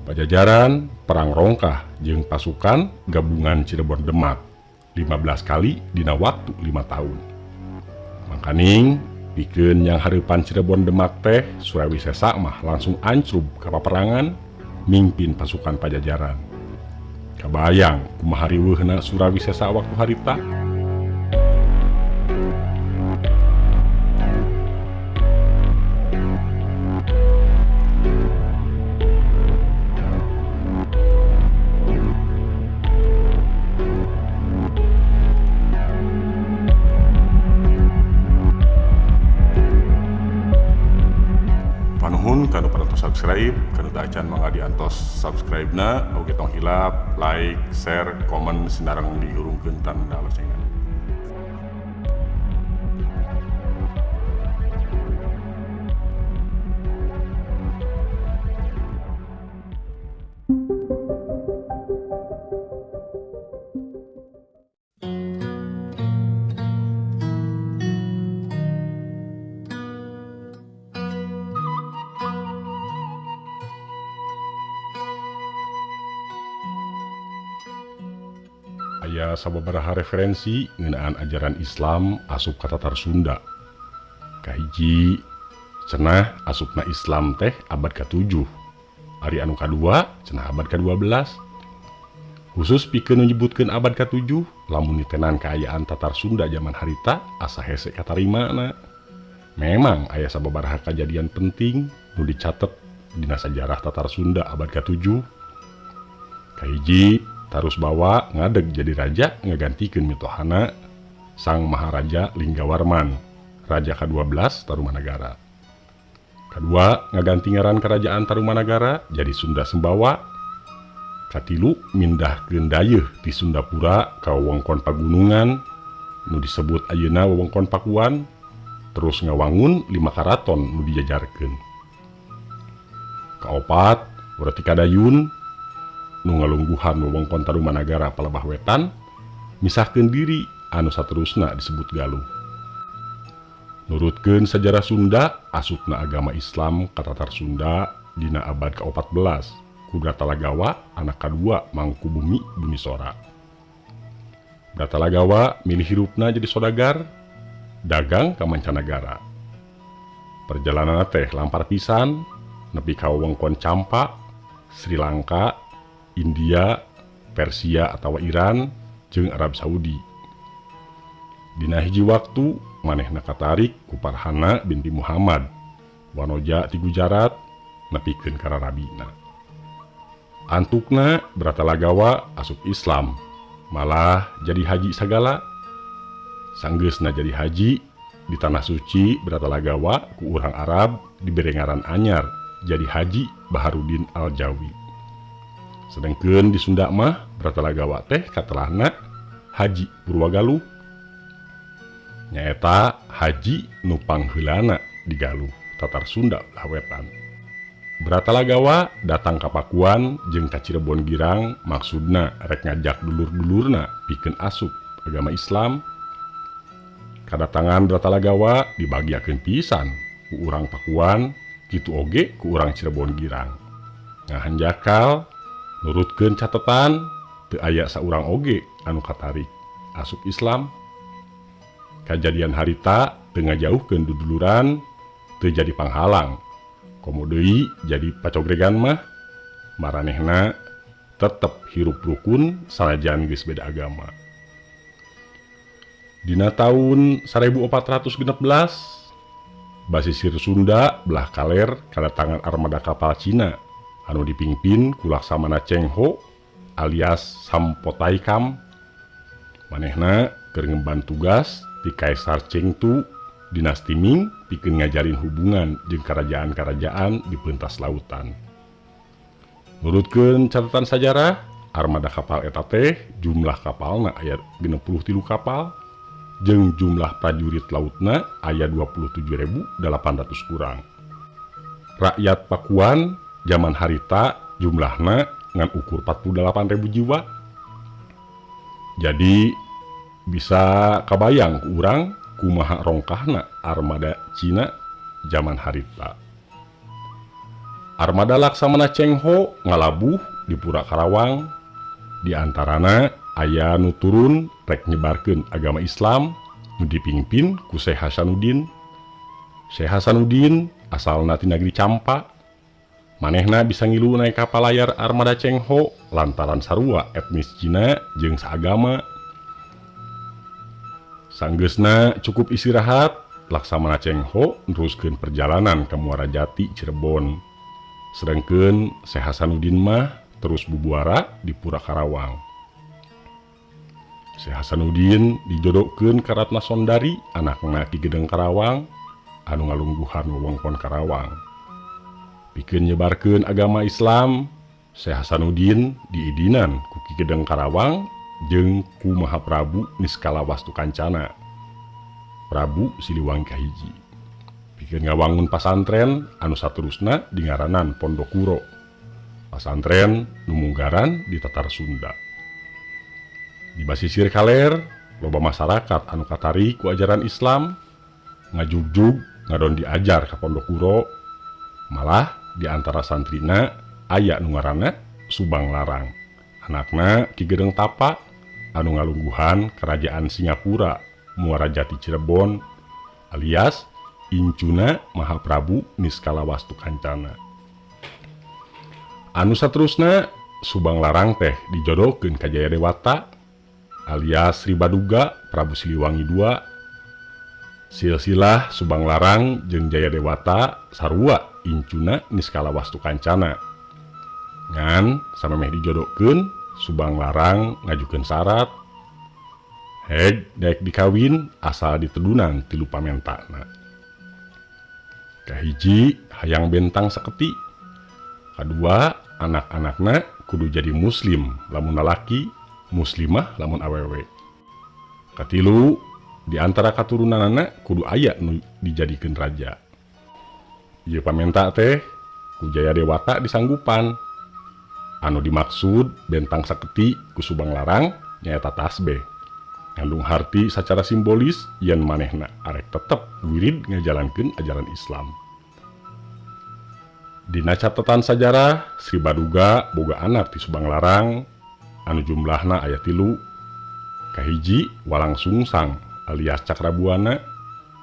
Pajajaran perang rongkah jeung pasukan gabungan Cirebon Demak 15 kali dina waktu 5 tahun. Mangkaning pikeun yang hareupan Cirebon Demak teh Surawi Sesa mah langsung ancrub ka paperangan mimpin pasukan Pajajaran. Kabayang kumaha riweuhna Surawi Sesa waktu harita. Panuhun kanu parantos subscribe, kanu teu acan mangga diantos subscribe-na, oge tong hilap, like, share, komen, sinareng dihurungkeun tanda locengan. Aya sababaraha referensi ngeunaan ajaran Islam asup ka Tatar Sunda. Kahiji cenah asupna Islam teh abad ke-7. Ari anu kadua cenah abad ke-12. Khusus pikeun nyebutkeun abad ke-7 lamun ditenan kaayaan Tatar Sunda zaman harita asa hese katarimana. Memang aya sababaraha kajadian penting nu dicatet dina sajarah Tatar Sunda abad ke-7. Kahiji Tarus Bawa ngadeg jadi raja ngagantikeun mitohana Sang Maharaja Linggawarman, raja ke-12 Tarumanagara. Kedua ngaganti ngaran kerajaan Tarumanagara jadi Sunda Sembawa. Katilu mindahkeun dayeuh ti Sundapura ka wewengkon pagunungan nu disebut ayeuna wewengkon Pakuan, terus ngawangun 5 karaton nu dijajarkeun. Kaopat berarti kadayun nu ngalungguhan wewengkon Tarumanagara palebah wetan misahkeun diri anu saterusna disebut Galuh. Nurutkeun sajarah Sunda asupna agama Islam ka Tatar Sunda dina abad ke-14 ku Bratalagawa anak kadua Mangkubumi Bumisora. Bratalagawa milih hirupna jadi sodagar dagang ka mancanagara. Perjalanan teh lampar pisan nepi ka wewengkon Campa, Sri Lanka, India, Persia atau Iran, jeung Arab Saudi. Dina hiji waktu manehna katarik ku Farhana binti Muhammad, wanoja ti Gujarat, nepikeun ka rarabina. Antukna Bratalagawa asup Islam, malah jadi haji sagala. Sanggeusna jadi haji di tanah suci Bratalagawa ku urang Arab dibere ngaran anyar jadi Haji Baharudin Al-Jawi. Sedengkeun di Sunda mah Bratalagawa teh katelahna Haji Purwagaluh. Nyaeta haji nu pangheulana di Galuh, Tatar Sunda belah wetan. Bratalagawa datang ka Pakuan jeung ka Cirebon Girang maksudna rek ngajak dulur-dulurna pikeun asup agama Islam. Kadatangan Bratalagawa dibagiakeun pisan ku urang Pakuan, kitu oge ku urang Cirebon Girang. Ngahanjakal nurutkeun catetan teu aya saurang oge anu katarik asup Islam. Kajadian harita teu ngajauhkeun duduluran teu jadi panghalang. Komo deui jadi pacogregan mah maranehna tetep hirup rukun sanajan geus beda agama. Dina taun 1416 basisir Sunda belah kaler kadatangan armada kapal Cina anu dipingpin ku Laksamana Cheng Ho alias Sampotaikam. Manehna keur ngemban tugas di Kaisar Cheng Tu dinasti Ming pikeun ngajalin hubungan jeung kerajaan-kerajaan di pentas lautan. Nurutkeun catatan sajarah, armada kapal eta teh jumlah kapalna aya 63 kapal jeung jumlah prajurit lautna aya 27.800 kurang. Rakyat Pakuan zaman harita jumlahna ngan ukur 48.000 jiwa. Jadi bisa kabayang ku urang kumaha rongkahna armada Cina zaman harita. Armada Laksamana Cengho ngalabuh di Pura Karawang. Di antarana aya nu turun rek nyebarkeun agama Islam nu dipimpin ku Syekh Hasanuddin. Syekh Hasanuddin asalna ti Nagri Campa. Manehna bisa ngilu naik kapal layar Armada Cengho lantaran sarua etnis Cina jeung saagama. Sanggeusna cukup istirahat, Laksamana Cengho neruskeun perjalanan ka Muara Jati Cirebon. Sedangkeun Syekh Hasanuddin mah terus bubuara di Pura Karawang. Syekh Hasanuddin dijodohkeun ka Ratna Sondari, anakna Ki Gedeng Karawang anu ngalungguhan wewengkon Karawang. Pikeun nyebarkeun agama Islam, Syekh Hasanuddin diidinan ku Ki Gedeng Karawang jeung ku Mahaprabu Niskala Wastukancana, Prabu Siliwangi kahiji. Pikeun ngawangun pasantren anu saterusna dingaranan Pondokuro, pasantren nu munggaran di Tatar Sunda. Di basisir kaler loba masyarakat anu katarik ku ajaran Islam, ngajugjug ngadon diajar ka Pondokuro. Malah di antara santrina aya nu ngaranna Subang Larang, anakna Ki Gedeng Tapa anu ngalungguhan Kerajaan Singapura Muara Jati Cirebon alias Incuna Mahaprabu Niskala Wastukancana. Anu saterusna Subang Larang teh dijodohkeun ka Jayadewata alias Sri Baduga Prabu Siliwangi II. Silsilah Subang Larang jeung Jayadewata sarua Incuna Niskala Wastukancana. Ngan samemeh dijodohkeun, Subang Larang ngajukeun syarat heg daek dikawin asal ditedunan tilu pamentana. Kahiji hayang bentang saketi. Kadua anak-anakna kudu jadi muslim lamun lalaki, muslimah lamun awewe. Katilu di antara katurunanana kudu aya nu dijadikeun raja. Ieu pamenta teh ku Jayadewata disanggupan. Anu dimaksud bentang saketi ku Subang Larang nyaeta tasbeh, ngandung harti secara simbolis yen manehna arek tetep wirid ngajalankeun ajaran Islam. Dina catatan sajarah, Sri Baduga boga anak ti Subang Larang anu jumlahna aya 3. Kahiji Walang Sungsang alias Cakrabuana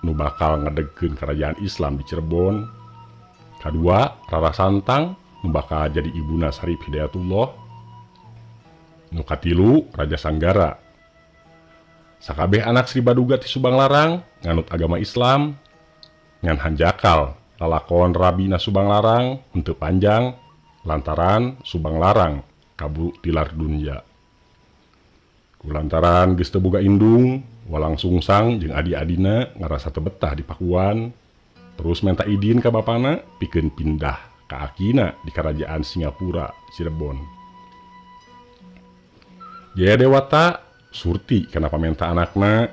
nu bakal ngedegkeun kerajaan Islam di Cirebon. Kadua Rara Santang nu bakal jadi ibuna Sarip Hidayatullah. Nu katilu Raja Sanggara. Sakabeh anak Sri Baduga ti Subang Larang nganut agama Islam. Ngan hanjakal lalakon Rabina Subang Larang henteu panjang lantaran Subang Larang kaburu tilar dunya. Kulantaran geus teu boga indung, Walang Sungsang jeung adi-adina ngarasa teu betah di Pakuan, terus minta izin ka bapana pikeun pindah ka akina di Kerajaan Singapura Cirebon. Jayadewata surti kana pamenta anakna.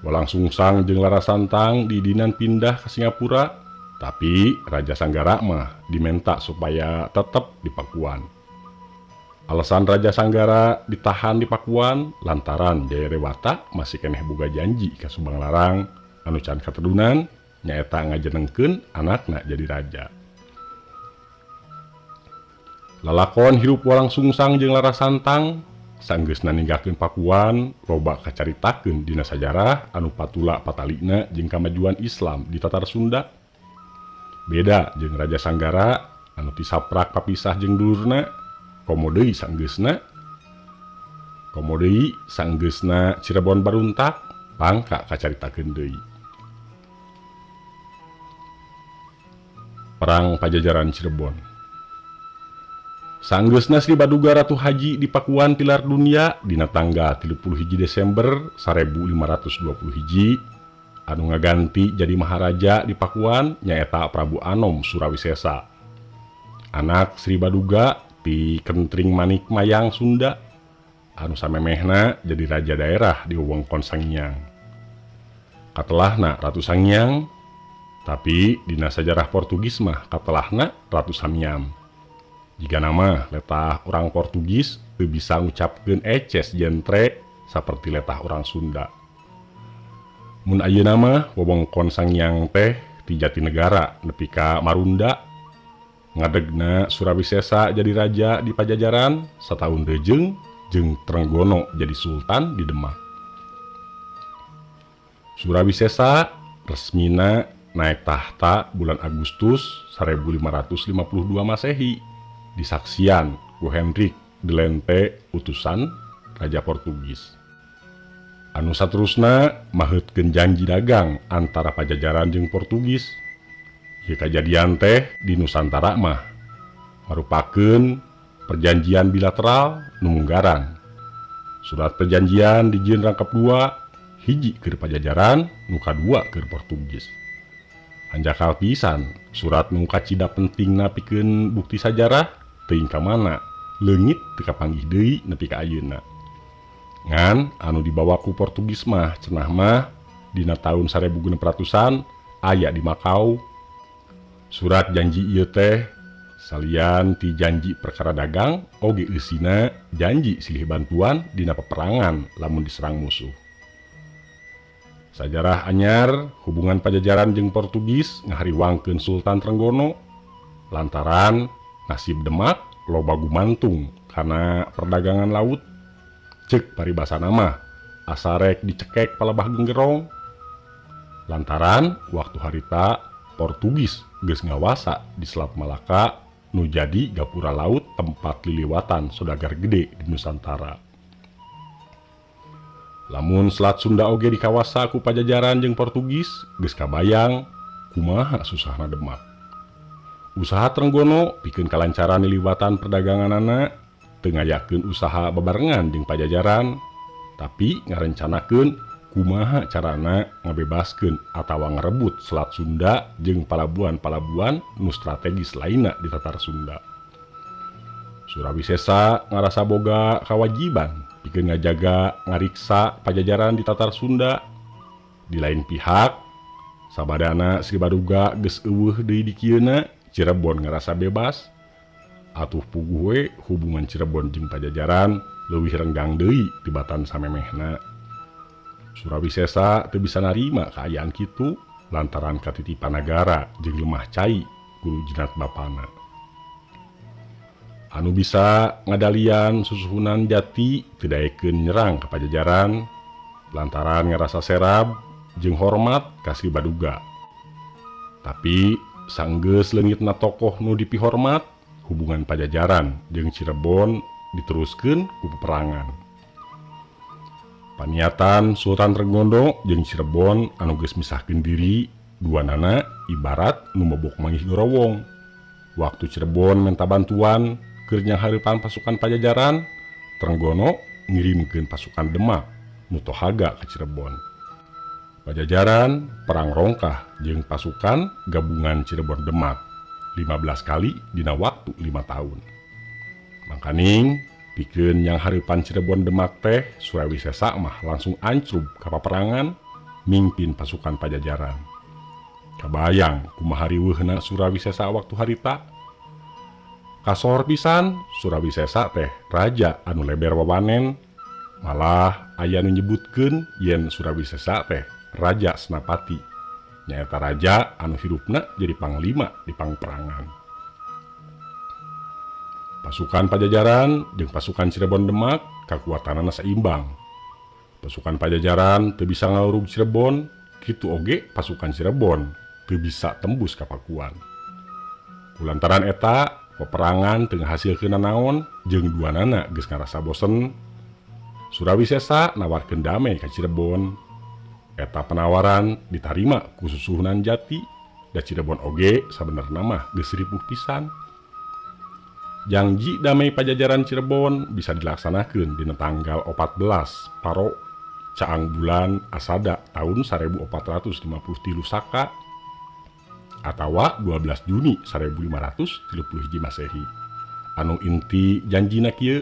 Walang Sungsang jeung Lara Santang diidinan pindah ke Singapura, tapi Raja Sanggara mah dimenta supaya tetap di Pakuan. Alasan Raja Sanggara ditahan di Pakuan lantaran Jayadewata masih keneh boga janji ka Subang Larang anu can katedunan nyaeta ngajenengkeun anakna jadi raja. Lalakon hirup Walang Sungsang jeung Lara Santang sanggeusna ninggalkeun Pakuan loba kacaritakeun dina sajarah anu patula patalina jeung kamajuan Islam di Tatar Sunda. Beda jeung Raja Sanggara anu tisaprak papisah jeung dulurna, komo deui sanggeusna Cirebon baruntak pangka kacaritakeun deui. Perang Pajajaran Cirebon. Sanggeusna Sri Baduga Ratu Haji di Pakuan tilar dunia dina tanggal 31 Desember 1521 anu ngaganti jadi maharaja di Pakuan nyaeta Prabu Anom Surawisesa, anak Sri Baduga ti Kentring Manik Mayang Sunda anu samemehna jadi raja daerah di wewengkon Sangiang. Katelahna Ratu Sangiang, tapi dina sajarah Portugis mah katelahna Ratu Samiam. Jika nama letah orang Portugis teu bisa ngucapkeun eces jentre saperti letah orang Sunda. Mun ayeuna mah wewengkon Sangiang teh ti Jatinegara nepi ka Marunda. Ngadegna Surawisesa jadi raja di Pajajaran setahun dejeng jeung Trenggono jadi sultan di Demak. Surawisesa resmina naik tahta bulan Agustus 1552 Masehi disaksian ku Hendrik de Lente utusan Raja Portugis. Anu saterusna maheutkeun janji dagang antara Pajajaran jeung Portugis. Ieu kajadian teh di Nusantara mah marupakeun perjanjian bilateral nu munggaran. Surat perjanjian dijieun rangkap 2, hiji keur Pajajaran, nu kadua keur Portugis. Hanjakal pisan surat nu kacida pentingna pikeun bukti sajarah teuing ka mana leungit teu kapanggih deui nepi ka ayeuna. Ngan anu dibawa ku Portugis mah cenah mah dina taun 1600-an aya di Makau. Surat janji ieu teh salian ti janji perkara dagang oge eusina janji silih bantuan dina peperangan lamun diserang musuh. Sajarah anyar hubungan Pajajaran jeung Portugis ngahariwangkeun Sultan Trenggono lantaran nasib Demak loba gumantung kana perdagangan laut. Cek paribasana mah asarek dicekek palebah genggerong. Lantaran waktu harita Portugis geus ngawasa di Selat Malaka nu jadi gapura laut tempat liliwatan saudagar gede di Nusantara. Lamun Selat Sunda oge dikawasa ku Pajajaran jeung Portugis geus kabayang kumaha susahna Demak. Usaha Trenggono pikeun kalancaran liliwatan perdaganganana teu ngayakeun usaha bebarengan jeung Pajajaran, tapi ngarencanakeun kumaha carana ngabebaskeun atawa ngarebut Selat Sunda jeung palabuhan-palabuhan nu strategis lainna di Tatar Sunda. Surawisesa ngarasa boga kawajiban pikeun ngajaga ngariksa Pajajaran di Tatar Sunda. Di lain pihak, sabadana Sri Baduga geus eueuh deui di kieuna, Cirebon ngarasa bebas. Atuh puguh we hubungan Cirebon jeung Pajajaran leuwih renggang deui tibatan samemehna. Surawisesa teu bisa narima kaayaan kitu lantaran katitipan nagara jeung lemah cai guru jinat bapana. Anu bisa ngadalian susuhunan jati teu daekeun nyerang ka Pajajaran lantaran ngarasa serab jeung hormat ka Sri Baduga. Tapi sanggeus leungitna tokoh nu dipihormat, hubungan Pajajaran jeung Cirebon diteruskeun ku peperangan. Paniatan Sultan Trenggono jeung Cirebon anu geus misahkeun diri duanana ibarat nu mabok manggih gorowong. Waktu Cirebon minta bantuan keur nyanghareupan pasukan Pajajaran, Trenggono ngirimkeun pasukan Demak nu tohaga ka Cirebon. Pajajaran perang rongkah jeung pasukan gabungan Cirebon Demak 15 kali dina waktu 5 tahun. Mangkaning pikeun nyanghareupan Cirebon Demak teh Surawisesa mah langsung ancrub ka paperangan mimpin pasukan Pajajaran. Kabayang kumaha riweuhna Surawisesa waktu harita. Kasor pisan Surawisesa teh raja anu leber wawanen, malah aya nu nyebutkeun yen Surawisesa teh Raja Senapati, nyaeta raja anu hirupna jadi panglima di pangperangan. Pasukan Pajajaran jeung pasukan Cirebon Demak kakuatanana saimbang. Pasukan Pajajaran teu bisa ngalurug Cirebon, kitu oge pasukan Cirebon teu bisa tembus ka Pakuan. Kulantaran eta peperangan teu ngahasilkeun nanaon jeung duanana geus ngarasa bosen, Surawisesa nawarkeun damai ka Cirebon. Eta penawaran ditarima ku susuhunan jati, da Cirebon oge sabenerna mah geus ripuh pisan. Janji damai Pajajaran Cirebon bisa dilaksanakeun dina tanggal 14 Paro caang bulan Asada tahun 1453 Saka atawa 12 Juni 1531 Masehi. Anu inti janjina kieu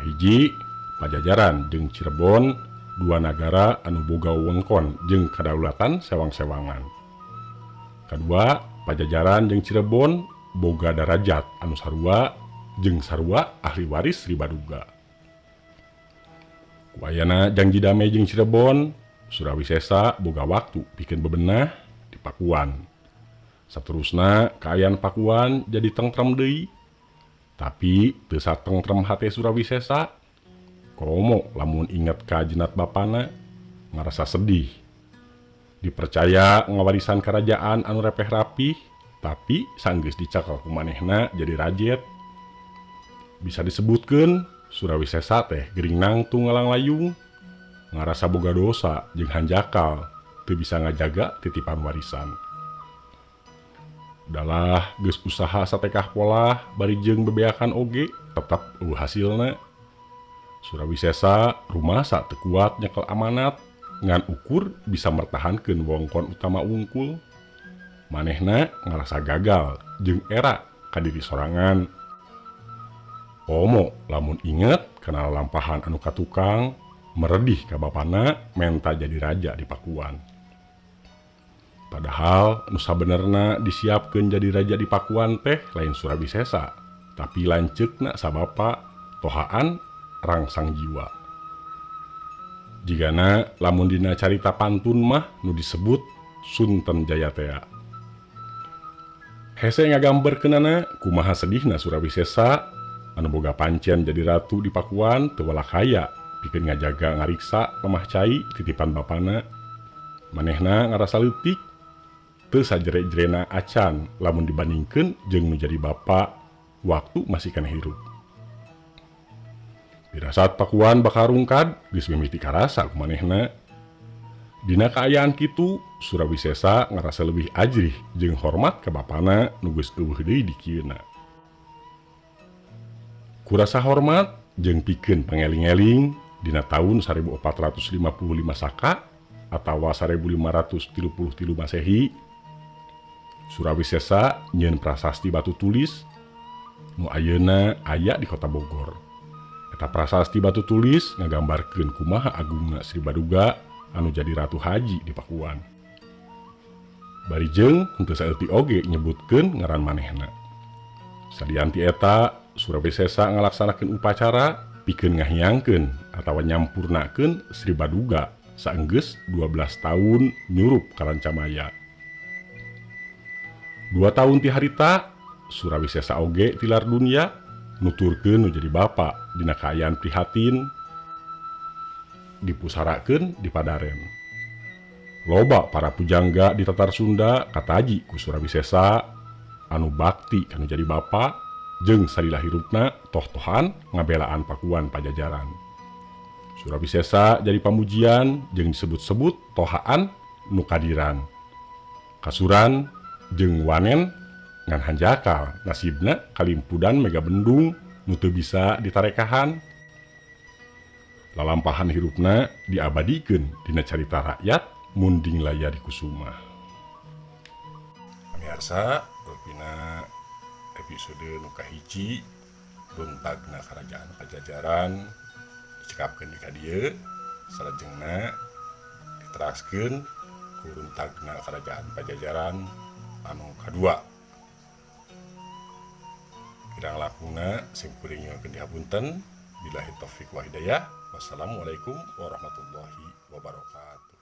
kahiji, Pajajaran jeung Cirebon dua nagara anu boga wewengkon jeung kadaulatan sewang-sewangan. Kadua, Pajajaran jeung Cirebon boga darajat anu sarua jeung sarua ahli waris Sri Baduga. Ku ayana janji damai jeung Cirebon, Surawisesa boga waktu pikeun bebenah di Pakuan. Saterusna kaayaan Pakuan jadi tentrem deui. Tapi teu satentrem hate Surawisesa. Komo lamun inget ka jenat bapana ngarasa sedih. Dipercaya ngawarisan kerajaan anu repeh rapih, tapi sanggeus dicakal ku manehna jadi rajet. Bisa disebutkeun Surawisesa teh gering nangtung ngalang layung, ngarasa boga dosa jeung hanjakal teu bisa ngajaga titipan warisan. Dalah geus usaha satekah polah bari jeung bebeakan oge tetep eueuh hasilna. Surawisesa rumasa teu kuat nyekel amanat ngan ukur bisa mertahankeun wewengkon utama wungkul. Manehna ngarasa gagal jeung era ka diri sorangan. Komo lamun inget kana lampahan anu katukang meredih ka bapana menta jadi raja di Pakuan. Padahal nu sabenerna disiapkeun jadi raja di Pakuan teh lain Surawisesa, tapi lanceukna sabapa tohaan rangsang jiwa. Jigana lamun dina carita pantun mah nu disebut Sunten Jayatea. Hese ngagambarkeunana kumaha sedihna Surawisesa anu boga pancen jadi ratu di Pakuan teu walak haya pikeun ngajaga ngariksa lemah cai titipan bapana. Manehna ngarasa leutik teu sajere-jerena acan lamun dibandingkeun jeung nu jadi bapa waktu masih kana hirup. Pirasat Pakuan bakal rungkad geus mimiti karasa ku manehna. Dina kaayaan kitu Surawisesa ngarasa leuwih ajrih jeung hormat ka bapana nu geus eueuh deui di kieuna. Kurasa hormat jeung pikeun pangeling-eling dina taun 1455 Saka atawa 1533 Masehi, Surawisesa nyieun prasasti batu tulis nu ayeuna aya di kota Bogor. Eta prasasti batu tulis ngagambarkeun kumaha agungna Sri Baduga anu jadi ratu haji di Pakuan. Bari jeung henteu saeutik oge nyebutkeun ngaran manehna. Salian ti eta Surawisesa ngalaksanakeun upacara pikeun ngahiangkeun atawa nyampurnakeun Sri Baduga saenggeus 12 tahun nyurup ka Lancamaya. 2 tahun ti harita Surawisesa oge tilar dunia nuturkeun nu jadi bapa dina kaayaan prihatin dipusarakeun di Padaren. Loba para pujangga di Tatar Sunda kataji ku Surawisesa anu bakti kanu jadi bapa jeung salila hirupna toh-tohan ngabelaan Pakuan Pajajaran. Surawisesa jadi pamujian jeung disebut-sebut tohaan nu kadiran. Kasuran jeung wanen ngan hanjakal nasibna kalimpudan mega bendung nu teu bisa ditarekahan. Lalampahan hirupna diabadikeun dina carita rakyat Munding Layari Kusuma. Pamirsa, rupina episode nu kahiji runtagna Karajaan Pajajaran dicekapkeun di dieu salajengna diteraskeun ku runtagna Karajaan Pajajaran anu kadua. Kirang lakuna sing kuring nyuwun dihapunten. Billahi taufik wa hidayah. Wassalamualaikum warahmatullahi wabarakatuh.